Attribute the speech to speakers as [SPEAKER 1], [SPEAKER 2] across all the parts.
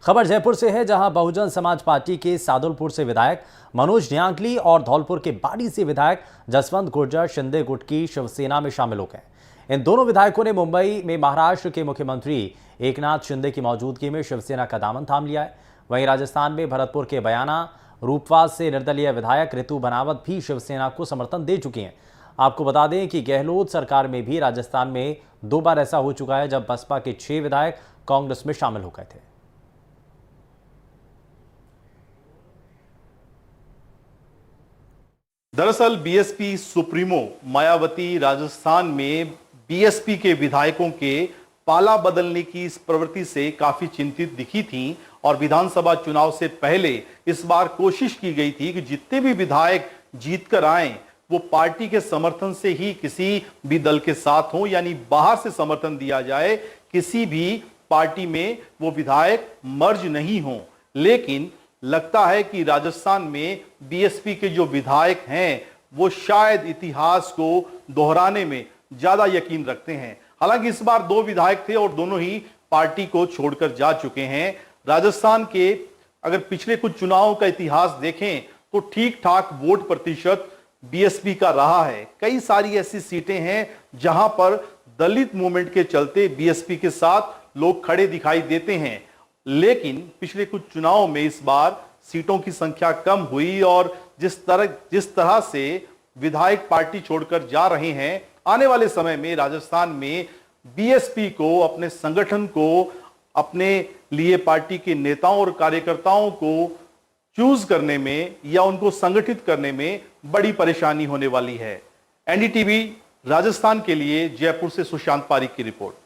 [SPEAKER 1] खबर जयपुर से है, जहां बहुजन समाज पार्टी के सादुलपुर से विधायक मनोज न्यांगली और धौलपुर के बाड़ी से विधायक जसवंत गुर्जर शिंदे गुट की शिवसेना में शामिल हो गए। इन दोनों विधायकों ने मुंबई में महाराष्ट्र के मुख्यमंत्री एकनाथ शिंदे की मौजूदगी में शिवसेना का दामन थाम लिया है। वहीं राजस्थान में भरतपुर के बयाना रूपवास से निर्दलीय विधायक ऋतु बनावत भी शिवसेना को समर्थन दे चुकी हैं। आपको बता दें कि गहलोत सरकार में भी राजस्थान में 2 बार ऐसा हो चुका है जब बसपा के 6 विधायक कांग्रेस में शामिल हो गए थे।
[SPEAKER 2] दरअसल बीएसपी सुप्रीमो मायावती राजस्थान में बीएसपी के विधायकों के पाला बदलने की इस प्रवृत्ति से काफी चिंतित दिखी थी और विधानसभा चुनाव से पहले इस बार कोशिश की गई थी कि जितने भी विधायक जीतकर आए वो पार्टी के समर्थन से ही किसी भी दल के साथ हो, यानी बाहर से समर्थन दिया जाए, किसी भी पार्टी में वो विधायक मर्ज नहीं हो। लेकिन लगता है कि राजस्थान में बीएसपी के जो विधायक हैं वो शायद इतिहास को दोहराने में ज्यादा यकीन रखते हैं। हालांकि इस बार 2 विधायक थे और दोनों ही पार्टी को छोड़कर जा चुके हैं। राजस्थान के अगर पिछले कुछ चुनावों का इतिहास देखें तो ठीक ठाक वोट प्रतिशत बीएसपी का रहा है। कई सारी ऐसी सीटें हैं जहां पर दलित मूवमेंट के चलते बीएसपी के साथ लोग खड़े दिखाई देते हैं। लेकिन पिछले कुछ चुनावों में इस बार सीटों की संख्या कम हुई और जिस तरह से विधायक पार्टी छोड़कर जा रहे हैं, आने वाले समय में राजस्थान में बीएसपी को, अपने संगठन को, अपने लिए पार्टी के नेताओं और कार्यकर्ताओं को चूज करने में या उनको संगठित करने में बड़ी परेशानी होने वाली है। एनडीटीवी राजस्थान के लिए जयपुर से सुशांत पारिक की रिपोर्ट।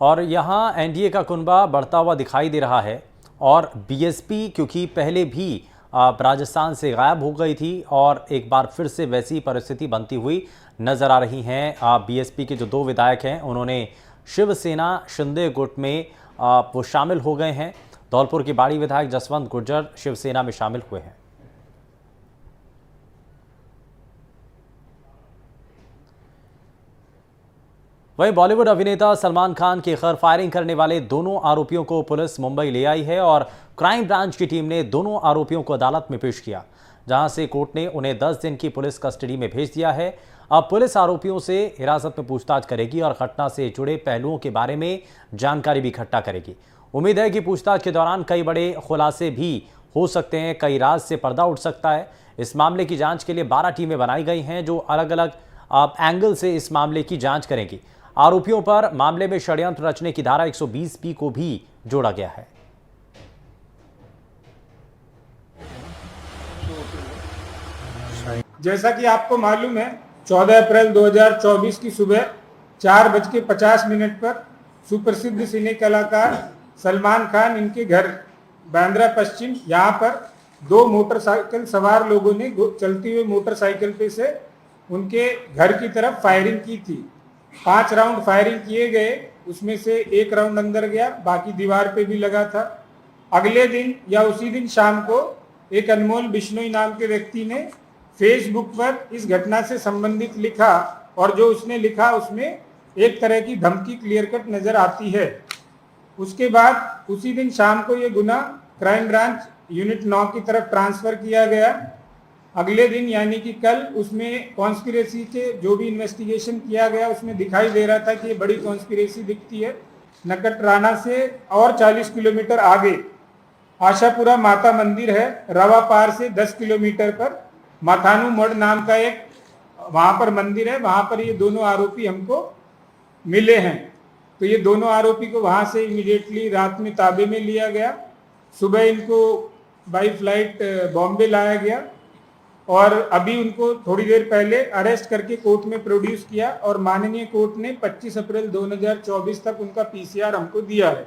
[SPEAKER 1] और यहाँ एनडीए का कुनबा बढ़ता हुआ दिखाई दे रहा है और बीएसपी क्योंकि पहले भी राजस्थान से गायब हो गई थी और एक बार फिर से वैसी परिस्थिति बनती हुई नजर आ रही हैं। बीएसपी के जो 2 विधायक हैं उन्होंने शिवसेना शिंदे गुट में वो शामिल हो गए हैं। धौलपुर के बाड़ी विधायक जसवंत गुर्जर शिवसेना में शामिल हुए हैं। वहीं बॉलीवुड अभिनेता सलमान खान के घर फायरिंग करने वाले दोनों आरोपियों को पुलिस मुंबई ले आई है और क्राइम ब्रांच की टीम ने दोनों आरोपियों को अदालत में पेश किया, जहां से कोर्ट ने उन्हें 10 दिन की पुलिस कस्टडी में भेज दिया है। अब पुलिस आरोपियों से हिरासत में पूछताछ करेगी और घटना से जुड़े पहलुओं के बारे में जानकारी भी इकट्ठा करेगी। उम्मीद है कि पूछताछ के दौरान कई बड़े खुलासे भी हो सकते हैं, कई राज से पर्दा उठ सकता है। इस मामले की जांच के लिए 12 टीमें बनाई गई हैं जो अलग अलग एंगल से इस मामले की जांच करेंगी। आरोपियों पर मामले में षड्यंत्र रचने की धारा 120B को भी जोड़ा गया है।
[SPEAKER 3] जैसा कि आपको मालूम है, 14 अप्रैल 2024 की सुबह 4:50 पर सुप्रसिद्ध सिने कलाकार सलमान खान इनके घर बांद्रा पश्चिम यहाँ पर 2 मोटरसाइकिल सवार लोगों ने चलती हुई मोटरसाइकिल पे से उनके घर की तरफ फायरिंग की थी। 5 राउंड फायरिंग किए गए, उसमें से 1 राउंड अंदर गया, बाकी दीवार पे भी लगा था। अगले दिन या उसी दिन शाम को एक अनमोल बिश्नोई नाम के व्यक्ति ने फेसबुक पर इस घटना से संबंधित लिखा और जो उसने लिखा उसमें एक तरह की धमकी क्लियर कट नजर आती है। उसके बाद उसी दिन शाम को ये गुना क्राइम ब्रांच यूनिट 9 की तरफ ट्रांसफर किया गया। अगले दिन यानी कि कल उसमें कॉन्स्पिरेसी के जो भी इन्वेस्टिगेशन किया गया उसमें दिखाई दे रहा था कि ये बड़ी कॉन्स्पिरेसी दिखती है। नकटराना से और 40 किलोमीटर आगे आशापुरा माता मंदिर है, रवा पार से 10 किलोमीटर पर माथानू मठ नाम का एक वहां पर मंदिर है, वहां पर ये दोनों आरोपी हमको मिले हैं। तो ये दोनों आरोपी को वहां से इमीडिएटली रात में ताबे में लिया गया। सुबह इनको बाई फ्लाइट बॉम्बे लाया गया और अभी उनको थोड़ी देर पहले अरेस्ट करके कोर्ट में प्रोड्यूस किया और माननीय कोर्ट ने 25 अप्रैल 2024 तक उनका पीसीआर हमको दिया है।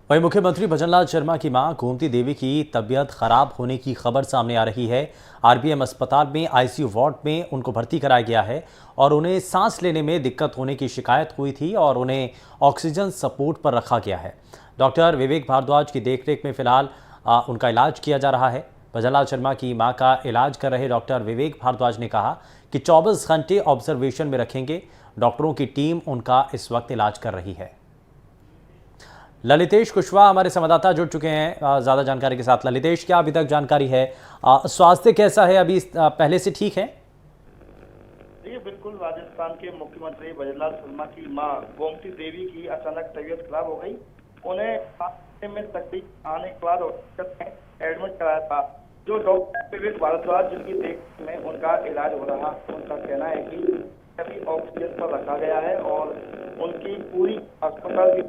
[SPEAKER 1] वहीं मुख्यमंत्री भजनलाल शर्मा की मां गोमती देवी की तबीयत खराब होने की खबर सामने आ रही है। आरबीएम अस्पताल में आईसीयू वार्ड में उनको भर्ती कराया गया है और उन्हें सांस लेने में दिक्कत होने की शिकायत हुई थी और उन्हें ऑक्सीजन सपोर्ट पर रखा गया है। डॉक्टर विवेक भारद्वाज की देखरेख में फिलहाल उनका इलाज किया जा रहा है। भजनलाल शर्मा की मां का इलाज कर रहे डॉक्टर विवेक भारद्वाज ने कहा कि 24 घंटे ऑब्जर्वेशन में रखेंगे। डॉक्टरों की टीम उनका इस वक्त इलाज कर रही है। ललितेश कुशवाहा हमारे संवाददाता जुड़ चुके हैं ज्यादा जानकारी के साथ। ललितेश, क्या अभी तक जानकारी है? स्वास्थ्य कैसा है अभी? पहले से ठीक है?
[SPEAKER 4] जी बिल्कुल, राजस्थान के मुख्यमंत्री ब्रजलाल शर्मा की मां गोमती देवी की अचानक तबीयत खराब हो गई। उन्हें में तकलीफ आने के बाद एडमिट कराया था। जो डॉक्टर विवेक भारद्वाज जिनकी देख में उनका इलाज हो रहा, उनका कहना है कि अभी ऑक्सीजन पर रखा गया है और उनकी पूरी अस्पताल की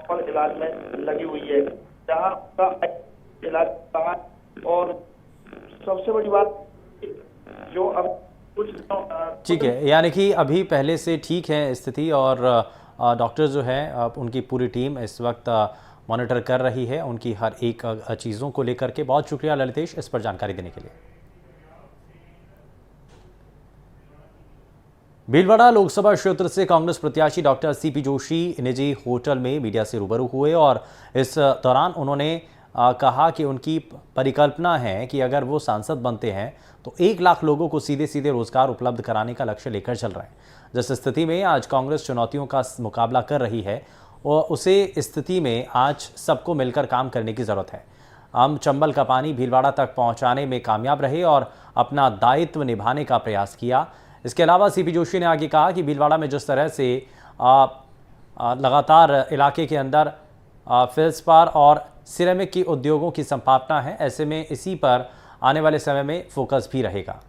[SPEAKER 4] पर इलाज में लगी हुई है, जहां उनका इलाज रहा। और सबसे बड़ी बात जो अब कुछ
[SPEAKER 1] ठीक है, यानी कि अभी पहले से ठीक है स्थिति और डॉक्टर जो है उनकी पूरी टीम इस वक्त मॉनिटर कर रही है उनकी हर एक चीज़ों को लेकर के। बहुत शुक्रिया ललितेश इस पर जानकारी देने के लिए। भीलवाड़ा लोकसभा क्षेत्र से कांग्रेस प्रत्याशी डॉक्टर सीपी जोशी निजी होटल में मीडिया से रूबरू हुए और इस दौरान उन्होंने कहा कि उनकी परिकल्पना है कि अगर वो सांसद बनते हैं तो 1 लाख लोगों को सीधे सीधे रोजगार उपलब्ध कराने का लक्ष्य लेकर चल रहे हैं। जिस स्थिति में आज कांग्रेस चुनौतियों का मुकाबला कर रही है और उसे स्थिति में आज सबको मिलकर काम करने की ज़रूरत है। हम चंबल का पानी भीलवाड़ा तक पहुंचाने में कामयाब रहे और अपना दायित्व निभाने का प्रयास किया। इसके अलावा सीपी जोशी ने आगे कहा कि भीलवाड़ा में जिस तरह से लगातार इलाके के अंदर फेल्सपार और सिरेमिक की उद्योगों की संभावना है, ऐसे में इसी पर आने वाले समय में फोकस भी रहेगा।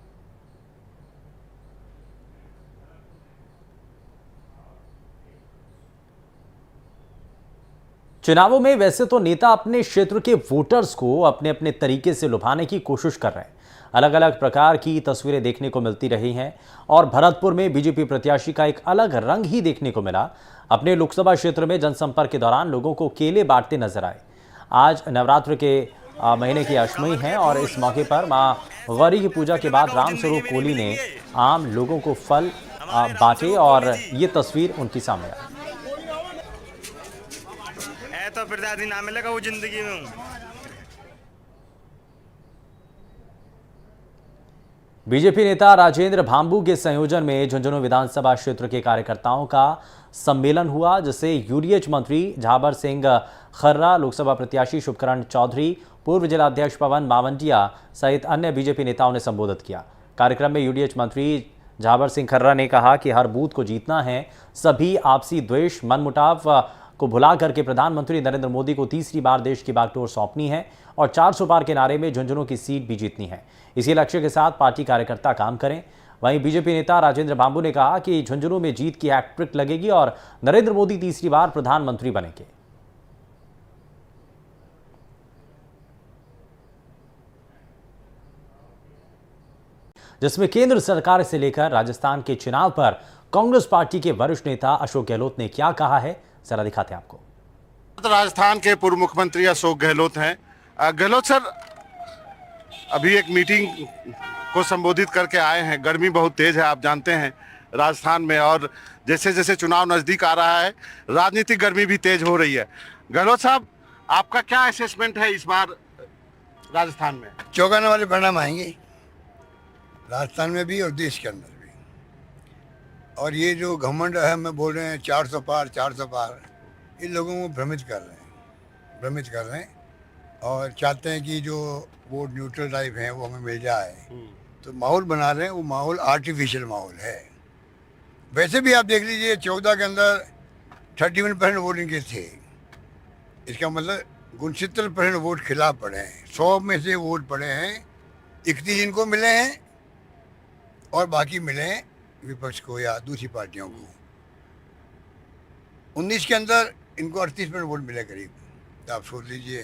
[SPEAKER 1] चुनावों में वैसे तो नेता अपने क्षेत्र के वोटर्स को अपने अपने तरीके से लुभाने की कोशिश कर रहे हैं। अलग अलग प्रकार की तस्वीरें देखने को मिलती रही हैं और भरतपुर में बीजेपी प्रत्याशी का एक अलग रंग ही देखने को मिला। अपने लोकसभा क्षेत्र में जनसंपर्क के दौरान लोगों को केले बांटते नजर आए। आज नवरात्र के महीने की अष्टमी है और इस मौके पर मां गौरी की पूजा के बाद रामस्वरूप कोहली ने आम लोगों को फल बांटे और ये तस्वीर उनकी सामने आई।
[SPEAKER 5] तो फिर दादी ना मिलेगा वो जिंदगी में।
[SPEAKER 1] बीजेपी नेता राजेंद्र भांबू के संयोजन में झुंझुनू विधानसभा क्षेत्र के कार्यकर्ताओं का सम्मेलन हुआ, जिसे यूडीएच मंत्री झाबर सिंह खर्रा, लोकसभा प्रत्याशी शुभकरण चौधरी, पूर्व जिलाध्यक्ष पवन मावंटिया सहित अन्य बीजेपी नेताओं ने संबोधित किया। कार्यक्रम में यूडीएच मंत्री झाबर सिंह खर्रा ने कहा कि हर बूथ को जीतना है, सभी आपसी द्वेष मनमुटाव को भुला करके प्रधानमंत्री नरेंद्र मोदी को तीसरी बार देश की बागडोर सौंपनी है और 400 पार के नारे में झुंझुनू की सीट भी जीतनी है। इसी लक्ष्य के साथ पार्टी कार्यकर्ता काम करें। वहीं बीजेपी नेता राजेंद्र भांबू ने कहा कि झुंझुनू में जीत की हैट्रिक लगेगी और नरेंद्र मोदी तीसरी बार प्रधानमंत्री बनेंगे। जिसमें केंद्र सरकार से लेकर राजस्थान के चुनाव पर कांग्रेस पार्टी के वरिष्ठ नेता अशोक गहलोत ने क्या कहा है, जरा दिखाते हैं आपको।
[SPEAKER 6] राजस्थान के पूर्व मुख्यमंत्री अशोक गहलोत हैं। गहलोत सर, अभी एक मीटिंग को संबोधित करके आए हैं। गर्मी बहुत तेज है, आप जानते हैं राजस्थान में, और जैसे जैसे चुनाव नजदीक आ रहा है राजनीतिक गर्मी भी तेज हो रही है। गहलोत साहब, आपका क्या असेसमेंट है इस बार राजस्थान में?
[SPEAKER 7] चौंकाने वाले परिणाम आएंगे राजस्थान में भी और देश के अंदर भी। और ये जो घमंड है, मैं बोल रहे हैं 400 पार 400 पार, इन लोगों को भ्रमित कर रहे हैं और चाहते हैं कि जो वोट न्यूट्रल टाइप हैं वो हमें मिल जाए। तो माहौल बना रहे हैं, वो माहौल आर्टिफिशियल माहौल है। वैसे भी आप देख लीजिए 14 के अंदर 31% वोटिंग के थे, इसका मतलब 69% वोट खिलाफ पड़े हैं। 100 में से वोट पड़े हैं 31 इनको मिले हैं और बाकी मिले हैं विपक्ष को या दूसरी पार्टियों को। 19 के अंदर इनको 38% वोट मिले करीब। तो आप सोच लीजिए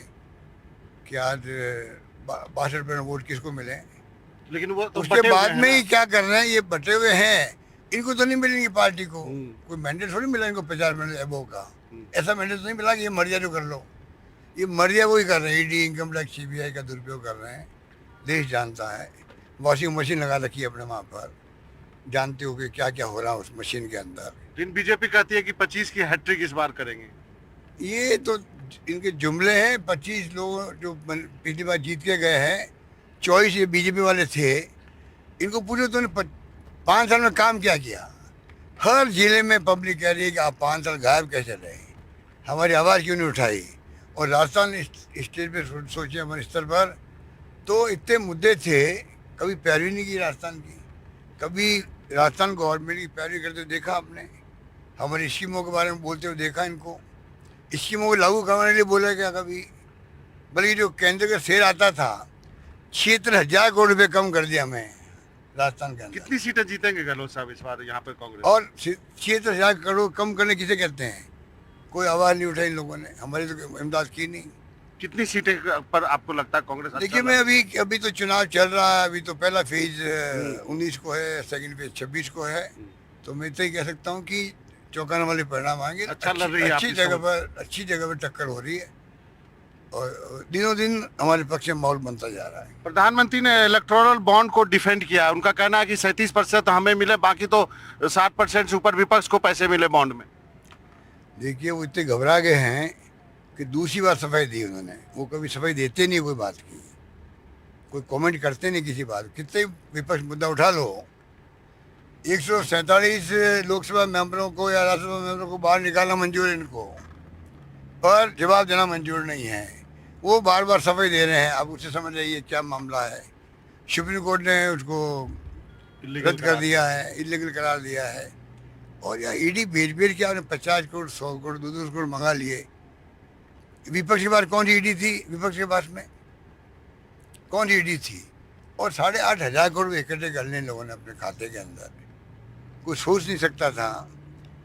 [SPEAKER 7] कि आज 62% वोट किसको मिले।
[SPEAKER 6] लेकिन वो तो
[SPEAKER 7] उसके बाद में ही क्या कर रहे हैं, ये बटे हुए हैं, इनको तो नहीं मिलेंगे पार्टी को। कोई मैंडेट थोड़ी मिला इनको 50% एबो का। ऐसा मैंडेट तो नहीं मिला कि ये मर्जिया जो कर लो। ये मर्जिया वही कर रहे हैं, ईडी, इनकम टैक्स, सीबीआई का दुरुपयोग कर रहे हैं। देश जानता है, वॉशिंग मशीन लगा रखी है अपने वहाँ पर, जानते हो कि क्या क्या हो रहा है उस मशीन के अंदर।
[SPEAKER 6] लेकिन बीजेपी कहती है कि 25 की हैट्रिक इस बार करेंगे।
[SPEAKER 7] ये तो इनके जुमले हैं। 25 लोग जो पिछली बार जीत के गए हैं, 24 ये बीजेपी वाले थे। इनको पूछो तो 5 साल में काम क्या किया। हर जिले में पब्लिक कह रही है कि आप 5 साल गायब कैसे रहे, हमारी आवाज़ क्यों नहीं उठाई। और राजस्थान स्टेज पे सोचे हमारे स्तर पर तो इतने मुद्दे थे, कभी पैरवी नहीं की राजस्थान की, कभी राजस्थान गवर्नमेंट की पैरवी करते हुए देखा आपने, हमारी स्कीमों के बारे में बोलते हुए देखा इनको, स्कीमों को लागू करवाने के लिए बोला क्या कभी। बल्कि जो केंद्र का शेयर आता था 76,000 करोड़ रुपये कम कर दिया हमें राजस्थान के अंदर।
[SPEAKER 6] कितनी सीटें जीतेंगे गहलोत साहब इस बार यहाँ पे कांग्रेस?
[SPEAKER 7] और 76,000 करोड़ कम करने किसे कहते हैं, कोई आवाज़ नहीं उठाई इन लोगों ने, हमारी तो इमदाद की नहीं।
[SPEAKER 6] कितनी सीटें पर आपको लगता है कांग्रेस?
[SPEAKER 7] देखिए मैं अभी तो चुनाव चल रहा है, अभी तो पहला फेज 19 को है, सेकंड फेज 26 को है, तो मैं तो ही कह सकता हूँ कि चौंकाने वाले परिणाम आएंगे।
[SPEAKER 6] अच्छा लग रही है
[SPEAKER 7] अच्छी जगह पर टक्कर हो रही है और दिनों दिन हमारे पक्ष में माहौल बनता जा रहा है।
[SPEAKER 6] प्रधानमंत्री ने इलेक्टोरल बॉन्ड को डिफेंड किया, उनका कहना है कि 37% हमें मिले, बाकी तो 60% से ऊपर विपक्ष को पैसे मिले बॉन्ड में।
[SPEAKER 7] देखिए वो इतने घबरा गए हैं कि दूसरी बार सफाई दी उन्होंने, वो कभी सफाई देते नहीं, कोई बात की कोई कमेंट करते नहीं किसी बात। कितने विपक्ष मुद्दा उठा लो, 147 लोकसभा मेंबरों को या राज्यसभा मेंबरों को बाहर निकालना मंजूर है इनको, पर जवाब देना मंजूर नहीं है। वो बार बार सफाई दे रहे हैं, अब उससे समझ रही है क्या मामला है। सुप्रीम कोर्ट ने उसको रद्द कर दिया है, इलीगल करार दिया है। और या ईडी भेज के आपने 50 करोड़ 100 करोड़ 200 करोड़ मंगा लिए। विपक्ष के पास कौन सी ईडी थी, विपक्ष के पास में कौन सी ईडी थी। और 8,500 करोड़ इकट्ठे कर लिए लोगों ने अपने खाते के अंदर, कोई सोच नहीं सकता था।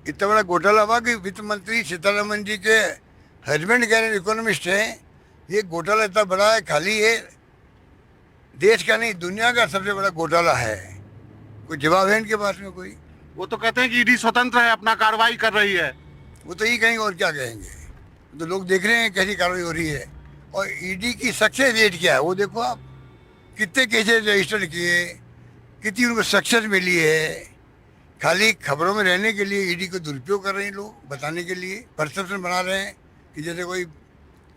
[SPEAKER 7] इतना बड़ा घोटाला हुआ कि वित्त मंत्री सीतारमन जी के हस्बैंड कह रहे इकोनॉमिस्ट है, ये घोटाला इतना बड़ा है, खाली ये देश का नहीं दुनिया का सबसे बड़ा घोटाला है। कोई जवाब है इनके पास में कोई?
[SPEAKER 6] वो तो कहते हैं कि ईडी स्वतंत्र है, अपना कार्रवाई कर रही है।
[SPEAKER 7] वो तो यही कहेंगे और क्या कहेंगे, तो लोग देख रहे हैं कैसी कार्रवाई हो रही है। और ईडी की सक्सेस रेट क्या है वो देखो आप, कितने केसेस रजिस्टर किए, कितनी उनको सक्सेस मिली है। खाली खबरों में रहने के लिए ईडी को दुरुपयोग कर रहे हैं लोग, बताने के लिए परसेप्शन बना रहे हैं कि जैसे कोई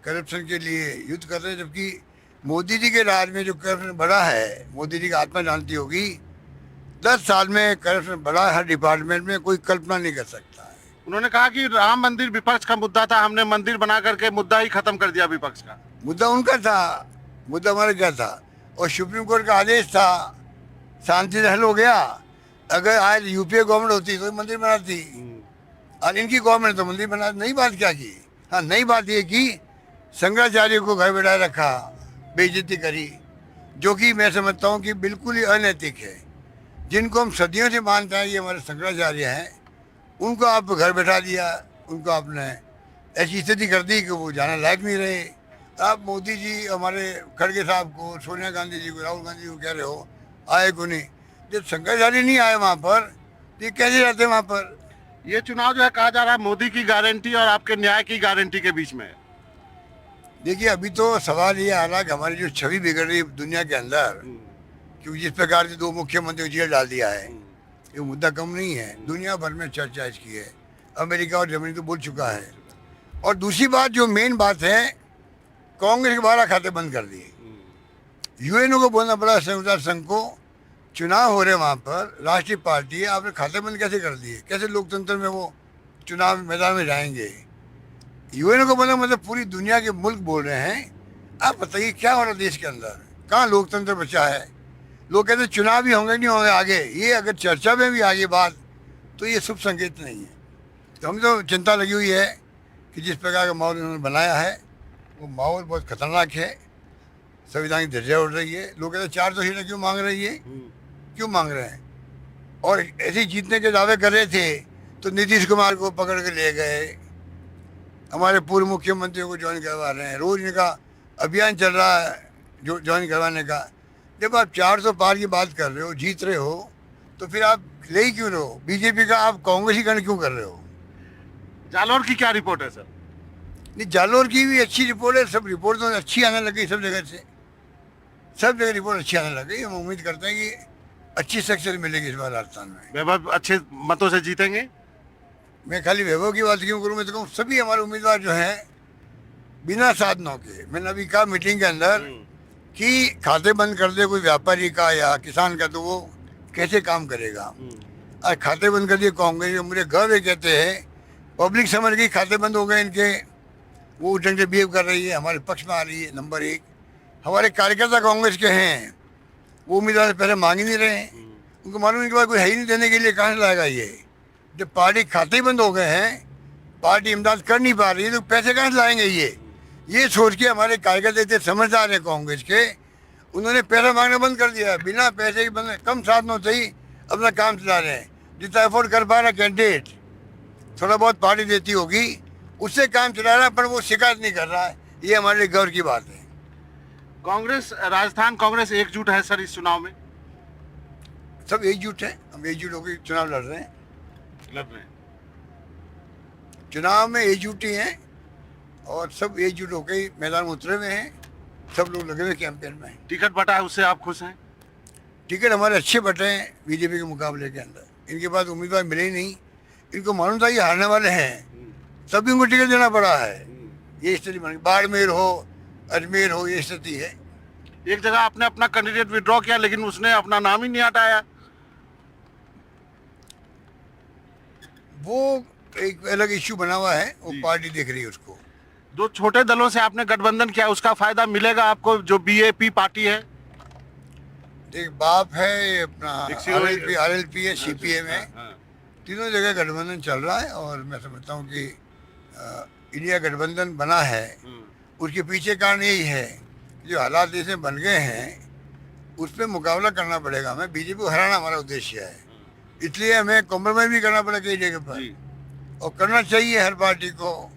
[SPEAKER 7] करप्शन के लिए युद्ध कर रहे हैं। जबकि मोदी जी के राज में जो करप्शन बढ़ा है, मोदी जी की आत्मा जानती होगी, 10 साल में करप्शन बढ़ा हर डिपार्टमेंट में, कोई कल्पना नहीं कर सकता है।
[SPEAKER 6] उन्होंने कहा कि राम मंदिर विपक्ष का मुद्दा था, हमने मंदिर बना करके मुद्दा ही खत्म कर दिया विपक्ष का।
[SPEAKER 7] मुद्दा उनका था, मुद्दा हमारा क्या था। और सुप्रीम कोर्ट का आदेश था, शांति से हल हो गया। अगर आज यूपीए गवर्नमेंट होती तो मंदिर बनाती, और इनकी गवर्नमेंट तो मंदिर बना। नई बात क्या की, हाँ नई बात ये की शंकराचार्य को घर बैठाए रखा, बेइज्जती करी, जो कि मैं समझता हूँ कि बिल्कुल ही अनैतिक है। जिनको हम सदियों से मानते हैं ये हमारे शंकराचार्य हैं, उनको आप घर बैठा दिया, उनको आपने ऐसी स्थिति कर दी कि वो जाना लायक नहीं रहे। आप मोदी जी हमारे खड़गे साहब को, सोनिया गांधी जी को, राहुल गांधी जी को कह रहे हो आए को नहीं। जब शंकराचार्य नहीं आए वहाँ पर तो ये कैसे जाते हैं वहाँ पर।
[SPEAKER 6] ये चुनाव जो है कहा जा रहा है मोदी की गारंटी और आपके न्याय की गारंटी के बीच में है।
[SPEAKER 7] देखिए अभी तो सवाल ये आ रहा है कि हमारी जो छवि बिगड़ रही है दुनिया के अंदर, क्योंकि जिस प्रकार से 2 मुख्यमंत्रियों को जेल डाल दिया है, ये मुद्दा कम नहीं है। दुनिया भर में चर्चा इसकी है, अमेरिका और जर्मनी तो बोल चुका है। और दूसरी बात जो मेन बात है, कांग्रेस के 12 खाते बंद कर दिए। यूएनओ को बोलना पड़ा, संयुक्त राष्ट्र संघ को, चुनाव हो रहे वहाँ पर, राष्ट्रीय पार्टी है, आपने खाते बंद कैसे कर दिए, कैसे लोकतंत्र में वो चुनाव मैदान में जाएंगे। यूएनओ को बोलना मतलब पूरी दुनिया के मुल्क बोल रहे हैं। आप बताइए क्या हो रहा है देश के अंदर, कहाँ लोकतंत्र बचा है। लोग कहते हैं चुनाव भी होंगे नहीं होंगे आगे, ये अगर चर्चा में भी आगे बात तो ये शुभ संकेत नहीं है। तो हमें तो चिंता लगी हुई है कि जिस प्रकार का माहौल उन्होंने बनाया है वो माहौल बहुत खतरनाक है। संविधान की धज्जियां उड़ रही है। लोग कहते हैं 400 सीटें क्यों मांग रही है, क्यों मांग रहे हैं। और ऐसे जीतने के दावे कर रहे थे तो नीतीश कुमार को पकड़ के ले गए, हमारे पूर्व मुख्यमंत्रियों को ज्वाइन करवा रहे हैं, रोज इनका अभियान चल रहा है जो ज्वाइन करवाने का। जब आप 400 पार की बात कर रहे हो, जीत रहे हो, तो फिर आप ले ही क्यों रहे हो बीजेपी का, आप कांग्रेसीकरण क्यों कर रहे हो।
[SPEAKER 6] जालौर की क्या रिपोर्ट है सर?
[SPEAKER 7] नहीं जालौर की भी अच्छी रिपोर्ट है, सब रिपोर्ट तो अच्छी आने लगी, सब जगह से सब जगह रिपोर्ट अच्छी आने लगी। हम उम्मीद करते हैं कि अच्छी सक्सेस मिलेगी इस बार राजस्थान में।
[SPEAKER 6] वैभव अच्छे मतों से जीतेंगे।
[SPEAKER 7] मैं खाली वैभव की बात क्यों करूँ, मैं तो कहूँ सभी हमारे उम्मीदवार जो हैं बिना साधनों के, मैंने अभी कहा मीटिंग के अंदर कि खाते बंद कर दे कोई व्यापारी का या किसान का तो वो कैसे काम करेगा। आज खाते बंद कर दिए कांग्रेस। मुझे गर्व है, कहते हैं पब्लिक समझ गई खाते बंद हो गए इनके, वो ढंग से बिहेव कर रही है, हमारे पक्ष में आ रही है। नंबर एक, हमारे कार्यकर्ता कांग्रेस के हैं, वो उम्मीदवार पहले मांग ही नहीं रहे हैं, उनको मालूम इनके पास कोई है ही नहीं देने के लिए, कहाँ से लाएगा ये। जब पार्टी खाते ही बंद हो गए हैं, पार्टी इमदाद कर नहीं पा रही है, तो पैसे कहाँ से लाएंगे ये सोच के हमारे कार्यकर्ता इतने समझदार हैं कांग्रेस के, उन्होंने पैसा मांगना बंद कर दिया। बिना पैसे के बंद, कम साधनों से ही अपना काम चला रहे हैं। जितना अफोर्ड कर पा रहा कैंडिडेट, थोड़ा बहुत पार्टी देती होगी, उससे काम चला रहा है, पर वो शिकायत नहीं कर रहा है। ये हमारे लिए गौर की बात है।
[SPEAKER 6] कांग्रेस, राजस्थान कांग्रेस एकजुट है सर इस चुनाव में?
[SPEAKER 7] सब एकजुट हैं, हम एकजुट होकर चुनाव लड़ रहे हैं। चुनाव में एकजुट ही हैं और सब एकजुट होकर ही मैदान में उतरे हुए हैं। सब लोग लगे हुए कैंपेन में।
[SPEAKER 6] टिकट बटा है, उससे आप खुश हैं?
[SPEAKER 7] टिकट हमारे अच्छे बटे हैं बीजेपी के मुकाबले के अंदर। इनके पास उम्मीदवार मिले ही नहीं, इनको मालूम था ये हारने वाले हैं, तभी उनको टिकट देना पड़ा है। ये स्थिति बन गई। बाड़मेर हो, अजमेर हो, ये स्थिति है।
[SPEAKER 6] एक जगह आपने अपना कैंडिडेट विड्रॉ किया, लेकिन उसने अपना नाम ही नहीं हटाया।
[SPEAKER 7] वो एक अलग इश्यू बना हुआ है, वो पार्टी देख रही है उसको।
[SPEAKER 6] जो छोटे दलों से आपने गठबंधन किया, उसका फायदा मिलेगा आपको, जो बीएपी पार्टी है?
[SPEAKER 7] एक बाप है, ये अपना आरएलपी है, सीपीएम है, तीनों जगह गठबंधन चल रहा है। और मैं समझता हूँ कि इंडिया गठबंधन बना है, उसके पीछे कारण यही है कि जो हालात जैसे बन गए हैं, उस पर मुकाबला करना पड़ेगा हमें। बीजेपी को हराना हमारा उद्देश्य है, इसलिए हमें कॉम्प्रोमाइज भी करना पड़ेगा कई जगह पर, और करना चाहिए हर पार्टी को।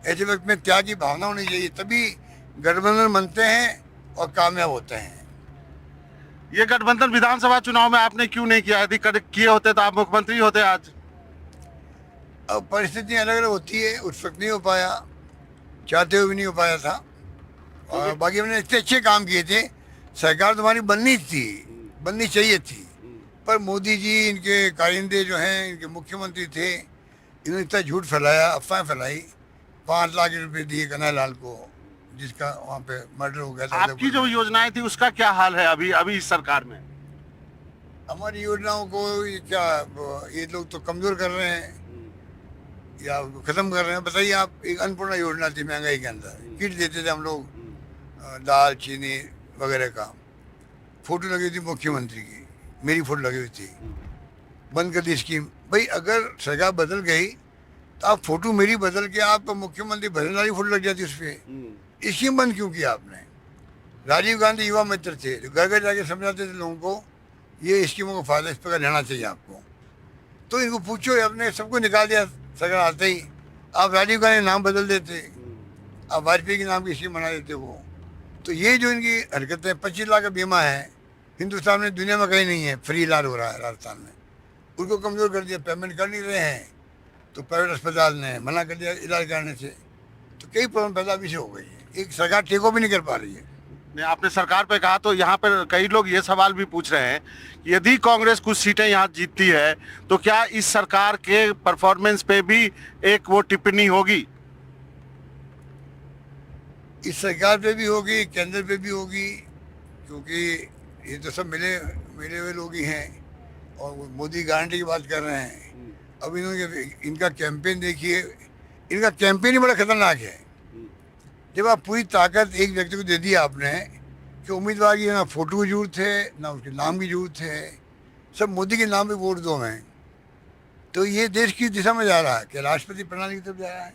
[SPEAKER 7] ऐसे वक्त में त्याग की भावना होनी चाहिए, तभी गठबंधन बनते हैं और कामयाब होते हैं।
[SPEAKER 6] ये गठबंधन विधानसभा चुनाव में आपने क्यों नहीं किया? यदि किए होते तो आप मुख्यमंत्री होते आज।
[SPEAKER 7] अब परिस्थितियाँ अलग अलग होती है, उस वक्त नहीं हो पाया, चाहते हुए भी नहीं हो पाया था। और बाकी हमने इतने अच्छे काम किए थे, सरकार तुम्हारी बननी थी, बननी चाहिए थी, पर मोदी जी, इनके कारिंदे जो हैं, इनके मुख्यमंत्री थे, इन्होंने इतना झूठ फैलाया, अफवाह फैलाई। 5 लाख रुपए दिए कन्हैयालाल को, जिसका वहाँ पे मर्डर हो गया था।
[SPEAKER 6] आपकी जो योजनाएं थी उसका क्या हाल है अभी इस सरकार में?
[SPEAKER 7] हमारी योजनाओं को ये लोग तो कमजोर कर रहे हैं या खत्म कर रहे हैं। बताइए आप, एक अन्नपूर्णा योजना थी महंगाई के अंदर, किट देते थे हम लोग, दाल चीनी वगैरह का, फोटो लगी थी मुख्यमंत्री की, मेरी फोटो लगी हुई थी, बंद कर दी स्कीम। भाई अगर सरकार बदल गई तो आप फोटो मेरी बदल के आप मुख्यमंत्री भजन वाली फोटो लग जाती उस पर। स्कीम बंद क्यों किया आपने? राजीव गांधी युवा मित्र थे, जो घर घर जाके समझाते थे लोगों को ये स्कीमों का फायदा इस प्रकार लेना चाहिए आपको। तो इनको पूछो, आपने सबको निकाल दिया सरकार आते ही। आप राजीव गांधी नाम बदल देते, आप वाजपेयी के नाम की स्कीम बना देते वो। तो ये जो इनकी हरकतें, 25 लाख का बीमा है हिंदुस्तान में, दुनिया में कहीं नहीं है, फ्री इलाज हो रहा है राजस्थान में। उनको कमज़ोर कर दिया, पेमेंट कर नहीं रहे हैं, तो प्राइवेट अस्पताल ने मना कर दिया इलाज करने से। तो कई प्रॉब्लम पैदा भी से हो गई है, एक सरकार टेको भी नहीं कर पा रही है।
[SPEAKER 6] आपने सरकार पे कहा, तो यहाँ पर कई लोग ये सवाल भी पूछ रहे हैं कि यदि कांग्रेस कुछ सीटें यहाँ जीतती है तो क्या इस सरकार के परफॉर्मेंस पे भी एक वो टिप्पणी होगी?
[SPEAKER 7] इस सरकार पे भी होगी, केंद्र पे भी होगी, क्योंकि ये तो सब मिले हुए लोग ही हैं। और वो मोदी गारंटी की बात कर रहे हैं। अब इनका कैंपेन देखिए, इनका कैंपेन ही बड़ा खतरनाक है। जब आप पूरी ताकत एक व्यक्ति को दे दी आपने कि उम्मीदवार की ना फोटो की जरूरत है, ना उसके नाम की जरूरत है, सब मोदी के नाम पे वोट दो हैं, तो ये देश किस दिशा में जा रहा है? क्या राष्ट्रपति प्रणाली की तरफ जा रहा है?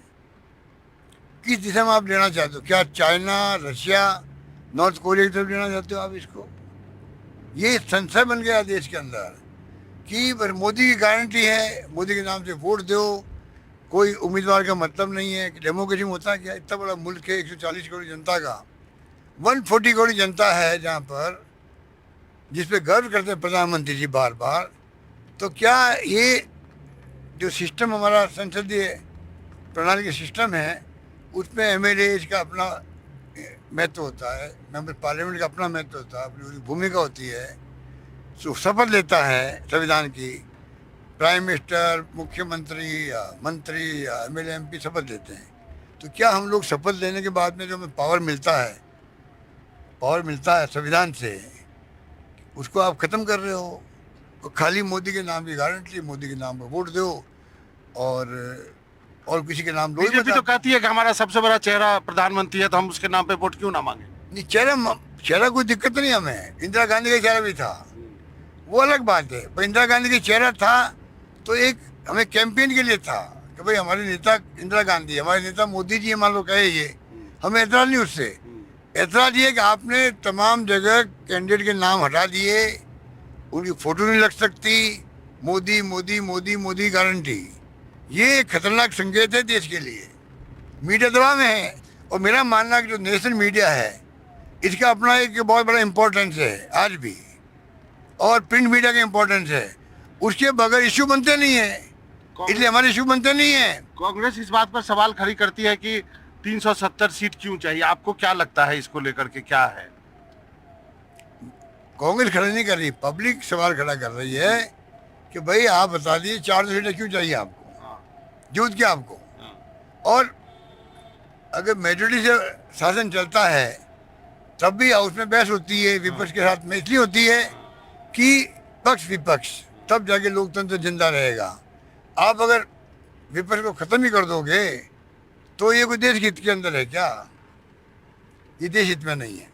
[SPEAKER 7] किस दिशा में आप लेना चाहते हो? क्या चाइना, रशिया, नॉर्थ कोरिया की तरफ लेना चाहते हो आप इसको? ये संशय बन गया देश के अंदर कि मोदी की गारंटी है, मोदी के नाम से वोट दो, कोई उम्मीदवार का मतलब नहीं है। कि डेमोक्रेसी में होता क्या, इतना बड़ा मुल्क है, 140 करोड़ जनता का, 140 करोड़ जनता है जहाँ पर, जिस पे गर्व करते हैं प्रधानमंत्री जी बार बार। तो क्या ये जो सिस्टम हमारा संसदीय प्रणाली का सिस्टम है, उसमें एमएलए का अपना महत्व होता है, मेंबर पार्लियामेंट का अपना महत्व होता है, अपनी भूमिका होती है, शपथ लेता है संविधान की, प्राइम मिनिस्टर, मुख्यमंत्री या मंत्री या एमएलए एमपी शपथ लेते हैं। तो क्या हम लोग शपथ लेने के बाद में जो हमें पावर मिलता है संविधान से, उसको आप ख़त्म कर रहे हो? तो खाली मोदी के नाम की गारंटी, मोदी के नाम पर वोट दो और किसी के नाम
[SPEAKER 6] बीजेपी तो कहती है कि हमारा सबसे बड़ा चेहरा प्रधानमंत्री है, तो हम उसके नाम पे वोट क्यों ना मांगे?
[SPEAKER 7] नहीं, चेहरा कोई दिक्कत नहीं हमें। इंदिरा गांधी का चेहरा भी था, वो अलग बात है। पर इंदिरा गांधी का चेहरा था तो एक हमें कैंपेन के लिए था कि भाई हमारे नेता इंदिरा गांधी, हमारे नेता मोदी जी मान लो कहे ये, हमें एतराज नहीं उससे। एतराज ये कि आपने तमाम जगह कैंडिडेट के नाम हटा दिए, उनकी फोटो नहीं लग सकती, मोदी मोदी मोदी मोदी गारंटी। ये एक खतरनाक संकेत है देश के लिए। मीडिया दबाव में है और मेरा मानना है कि जो नेशनल मीडिया है इसका अपना एक बहुत बड़ा इम्पोर्टेंस है आज भी, और प्रिंट मीडिया का इम्पोर्टेंस है। उसके बगैर इश्यू बनते नहीं है, इसलिए हमारे इश्यू बनते नहीं है।
[SPEAKER 6] कांग्रेस इस बात पर सवाल खड़ी करती है कि 370 सीट क्यों चाहिए? आपको क्या लगता है इसको लेकर के क्या है?
[SPEAKER 7] कांग्रेस खड़ा नहीं कर रही, पब्लिक सवाल खड़ा कर रही है कि भाई आप बता दीजिए 400 सीटें क्यों चाहिए आपको, जरूरत क्या आपको? और अगर मेजोरिटी से शासन चलता है तब भी हाउस में बहस होती है विपक्ष के साथ में, इसलिए होती है कि पक्ष विपक्ष, तब जाके लोकतंत्र जिंदा रहेगा। आप अगर विपक्ष को खत्म ही कर दोगे तो ये कोई देश हित के अंदर है क्या? ये देश हित में नहीं है।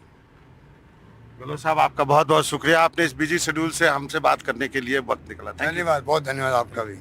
[SPEAKER 6] गहलोत साहब, आपका बहुत बहुत शुक्रिया, आपने इस बिजी शेड्यूल से हमसे बात करने के लिए वक्त निकाला।
[SPEAKER 7] धन्यवाद, बहुत धन्यवाद आपका भी।